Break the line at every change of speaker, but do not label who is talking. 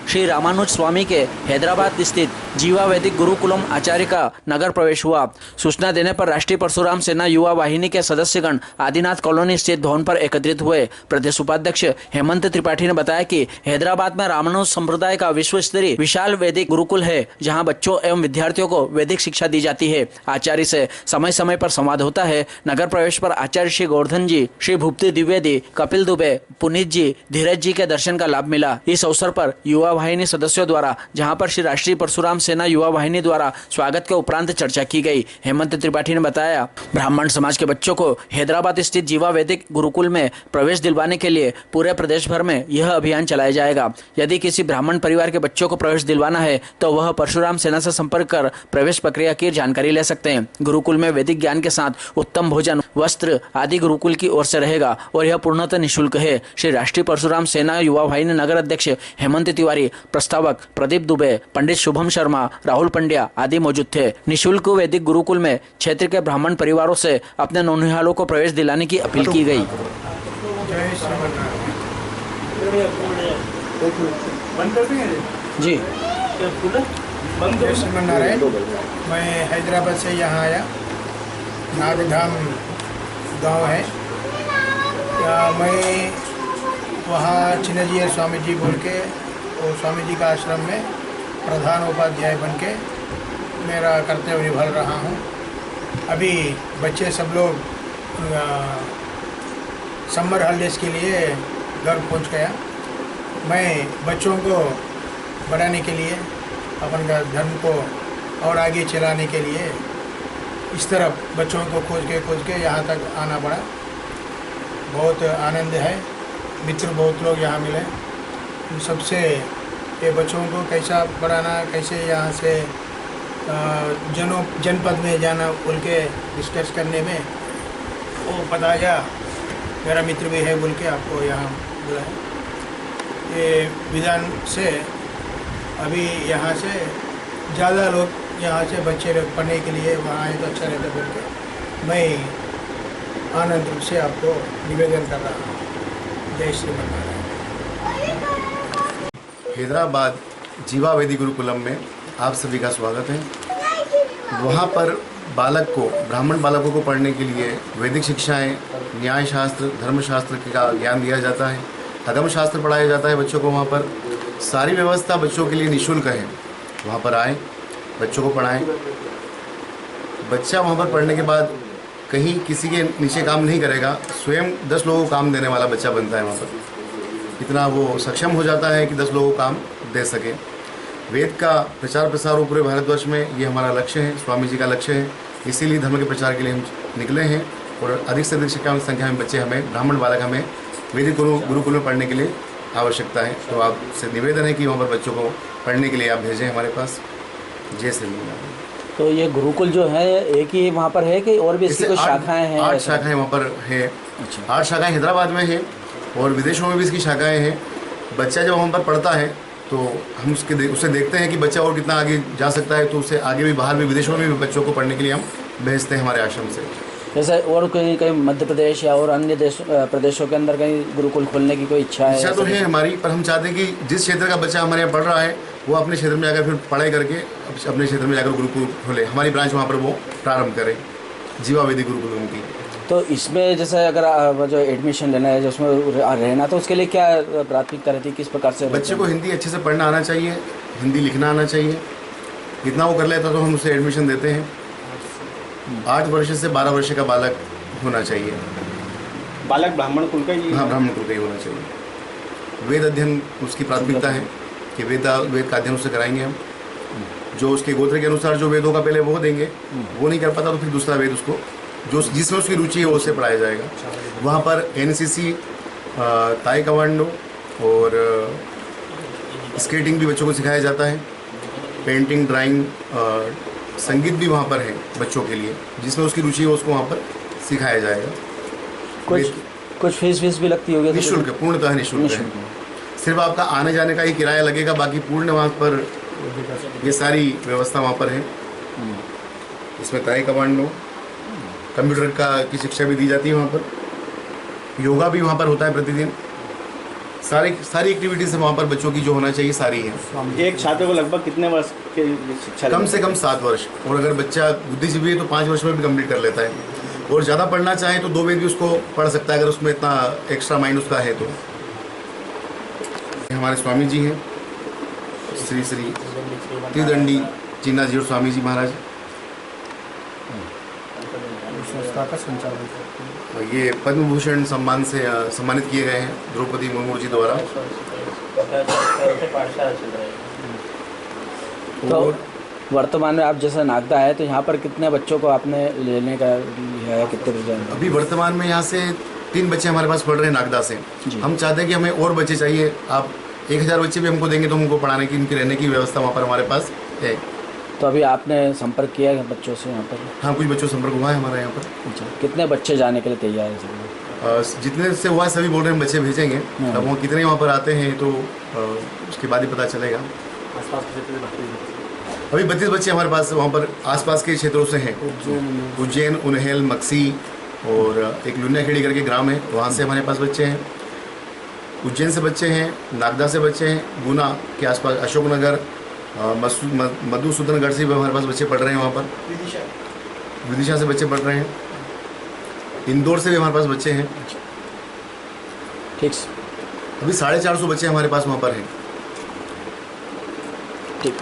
श्री रामानुज स्वामी के हैदराबाद स्थित जीवा वैदिक गुरुकुलम आचार्य का नगर प्रवेश हुआ। सूचना देने पर राष्ट्रीय परशुराम सेना युवा वाहिनी के सदस्यगण आदिनाथ कॉलोनी स्थित भवन पर एकत्रित हुए। प्रदेश उपाध्यक्ष हेमंत त्रिपाठी ने बताया कि हैदराबाद में रामानुज संप्रदाय का विश्व स्तरीय विशाल वैदिक गुरुकुल है, जहाँ बच्चों एवं विद्यार्थियों को वैदिक शिक्षा दी जाती है। आचार्य से समय समय पर संवाद होता है। नगर प्रवेश पर आचार्य श्री गोवर्धन जी, श्री भूपति द्विवेदी, कपिल दुबे, पुनीत जी, धीरज जी के दर्शन का लाभ मिला। इस अवसर पर युवा वाहिनी सदस्यों द्वारा, जहां पर श्री राष्ट्रीय परशुराम सेना युवा वाहिनी द्वारा स्वागत के उपरांत चर्चा की गई। हेमंत त्रिपाठी ने बताया, ब्राह्मण समाज के बच्चों को हैदराबाद स्थित जीवा वैदिक गुरुकुल में प्रवेश दिलवाने के लिए पूरे प्रदेश भर में यह अभियान चलाया जाएगा। यदि किसी ब्राह्मण परिवार के बच्चों को प्रवेश दिलवाना है तो वह परशुराम सेना से संपर्क कर प्रवेश प्रक्रिया की जानकारी ले सकते हैं। गुरुकुल में वैदिक ज्ञान के साथ उत्तम भोजन, वस्त्र आदि गुरुकुल की ओर से रहेगा और यह पूर्णतः निःशुल्क है। श्री राष्ट्रीय परशुराम सेना युवा वाहिनी नगर अध्यक्ष हेमंत तिवारी, प्रस्तावक प्रदीप दुबे, पंडित शुभम शर्मा, राहुल पंड्या आदि मौजूद थे। निःशुल्क वैदिक गुरुकुल में क्षेत्र के ब्राह्मण परिवारों से अपने नौनिहालों को प्रवेश दिलाने की अपील की गई। जी
जय श्रीमन्नारायण। मैं हैदराबाद से यहाँ आया, नागधाम गांव है। मैं वहाँ चिन्नजीयर स्वामी जी बोल के और स्वामी जी का आश्रम में प्रधान उपाध्याय बन के मेरा कर्तव्य निभा रहा हूँ। अभी बच्चे सब लोग समर हॉलीडेज के लिए घर पहुँच गया। मैं बच्चों को बढ़ाने के लिए, अपन का धर्म को और आगे चलाने के लिए इस तरफ बच्चों को खोज के यहाँ तक आना पड़ा। बहुत आनंद है। मित्र बहुत लोग यहाँ मिले। उन सबसे ये बच्चों को कैसा बढ़ाना, कैसे यहाँ से जनपद में जाना बोल के डिस्कस करने में वो बताया। मेरा मित्र भी है बोल के आपको यहाँ बुलाया। ये विधान से अभी यहाँ से ज़्यादा लोग यहाँ से बच्चे लोग पढ़ने के लिए वहाँ आए तो अच्छा रहता बोल के मैं आनंद रूप से आपको निवेदन कर रहा हूँ। जय श्री मन्नारायण।
हैदराबाद जीवा वैदिक गुरुकुलम में आप सभी का स्वागत है। वहाँ पर बालक को, ब्राह्मण बालकों को पढ़ने के लिए वैदिक शिक्षाएं, न्याय शास्त्र, धर्मशास्त्र का ज्ञान दिया जाता है, अगम शास्त्र पढ़ाया जाता है बच्चों को। वहाँ पर सारी व्यवस्था बच्चों के लिए निःशुल्क है। वहाँ पर आएँ, बच्चों को पढ़ाएं। बच्चा वहाँ पर पढ़ने के बाद कहीं किसी के नीचे काम नहीं करेगा, स्वयं 10 लोगों को काम देने वाला बच्चा बनता है। वहाँ पर इतना वो सक्षम हो जाता है कि 10 लोगों को काम दे सके। वेद का प्रचार प्रसार पूरे भारतवर्ष में ये हमारा लक्ष्य है, स्वामी जी का लक्ष्य है। इसीलिए धर्म के प्रचार के लिए हम निकले हैं और अधिक से अधिक संख्या में बच्चे हमें, ब्राह्मण बालक हमें वैदिक गुरुकुल में पढ़ने के लिए आवश्यकता है। तो आपसे निवेदन है कि वहाँ पर बच्चों को पढ़ने के लिए आप भेजें हमारे पास। जय श्री राम।
तो ये गुरुकुल जो है एक ही वहाँ पर है कि और भी इसकी कुछ शाखाएं हैं?
8 शाखाएं वहाँ पर है।
अच्छा।
8 शाखाएं हैदराबाद में हैं और विदेशों में भी इसकी शाखाएं हैं। बच्चा जब वहाँ पर पढ़ता है तो हम उसे देखते हैं कि बच्चा और कितना आगे जा सकता है, तो उसे आगे भी, बाहर भी, विदेशों में भी बच्चों को पढ़ने के लिए हम भेजते हैं हमारे आश्रम से।
जैसे और कहीं मध्य प्रदेश या और अन्य प्रदेशों के अंदर कहीं गुरुकुल खोलने की कोई इच्छा है?
इच्छा तो है हमारी, पर हम चाहते हैं कि जिस क्षेत्र का बच्चा हमारे यहाँ पढ़ रहा है वो अपने क्षेत्र में जाकर फिर पढ़ाई करके अपने क्षेत्र में जाकर गुरुकुल खोले, हमारी ब्रांच वहाँ पर वो प्रारंभ करे, जीवा वैदिक गुरुकुल की। तो
इसमें जैसे अगर जो एडमिशन लेना है, जो उसमें रहना, तो उसके लिए क्या प्राथमिकता रहती है, किस प्रकार से?
बच्चे को हिंदी अच्छे से पढ़ना आना चाहिए, हिंदी लिखना आना चाहिए। इतना वो कर लेता तो हम उसे एडमिशन देते हैं। 8 वर्ष से 12 वर्ष का बालक होना चाहिए।
बालक ब्राह्मण कुल का ही?
हाँ, ब्राह्मण कुल का ही होना चाहिए। वेद अध्ययन उसकी प्राथमिकता है कि वेद का अध्ययन उससे कराएंगे हम। जो उसके गोत्र के अनुसार जो वेदों का पहले वो देंगे, वो नहीं कर पाता तो फिर दूसरा वेद उसको, जो जिसमें उसकी रुचि है वो उससे पढ़ाया जाएगा। वहाँ पर एनसीसी, ताइक्वांडो और स्केटिंग भी बच्चों को सिखाया जाता है। पेंटिंग, ड्राइंग, संगीत भी वहाँ पर है बच्चों के लिए, जिसमें उसकी रुचि है उसको वहाँ पर सिखाया जाएगा।
कुछ फीस भी लगती होगी?
निःशुल्क, पूर्णतः निःशुल्क है। सिर्फ आपका आने जाने का ही किराया लगेगा, बाकी पूर्ण वहाँ पर ये सारी व्यवस्था वहाँ पर है। इसमें ताइक्वांडो, कंप्यूटर की शिक्षा भी दी जाती है वहाँ पर। योगा भी वहाँ पर होता है प्रतिदिन। सारी एक्टिविटीज़ वहाँ पर बच्चों की जो होना चाहिए सारी है।
एक छात्र को लगभग कितने वर्ष की शिक्षा
कम से कम 7 वर्ष, और अगर बच्चा बुद्धिजीवी है तो 5 वर्ष में भी कंप्लीट कर लेता है, और ज़्यादा पढ़ना चाहे तो 2 वेद भी उसको पढ़ सकता है अगर उसमें इतना एक्स्ट्रा माइंड उसका है तो। हमारे स्वामी जी हैं श्री श्री त्रिदंडी चिन्नाजीव स्वामी जी महाराज।
संस्था का संचालन
और ये पद्म भूषण सम्मान से सम्मानित किए गए हैं द्रौपदी मुर्मू जी द्वारा।
तो वर्तमान में आप जैसे नागदा है तो यहाँ पर कितने बच्चों को आपने लेने का है, कितने बच्चे?
अभी वर्तमान में यहाँ से 3 बच्चे हमारे पास पढ़ रहे हैं नागदा से। हम चाहते हैं कि हमें और बच्चे चाहिए, आप 1000 बच्चे भी हमको देंगे तो हमको पढ़ाने की, उनकी रहने की व्यवस्था वहाँ पर हमारे पास है।
तो अभी आपने संपर्क किया है बच्चों से यहाँ पर?
हाँ, कुछ बच्चों से संपर्क हुआ है हमारा यहाँ पर।
अच्छा, कितने बच्चे जाने के लिए तैयार हैं?
जितने से हुआ सभी बोल रहे हैं बच्चे भेजेंगे। अब वो कितने वहाँ पर आते हैं तो उसके बाद ही पता चलेगा। अभी 32 बच्चे हमारे पास वहाँ पर आसपास के क्षेत्रों से हैं। उज्जैन, उन्हेल, मक्सी और एक लुनियाखेड़ी करके ग्राम है, वहाँ से हमारे पास बच्चे हैं। उज्जैन से बच्चे हैं, नागदा से बच्चे हैं, गुना के आसपास अशोकनगर, मधुसूदनगढ़ से भी हमारे पास बच्चे पढ़ रहे हैं वहाँ पर। विदिशा से बच्चे पढ़ रहे हैं। इंदौर से भी हमारे पास बच्चे हैं।
ठीक,
अभी 450 बच्चे हमारे पास वहाँ पर हैं।
ठीक।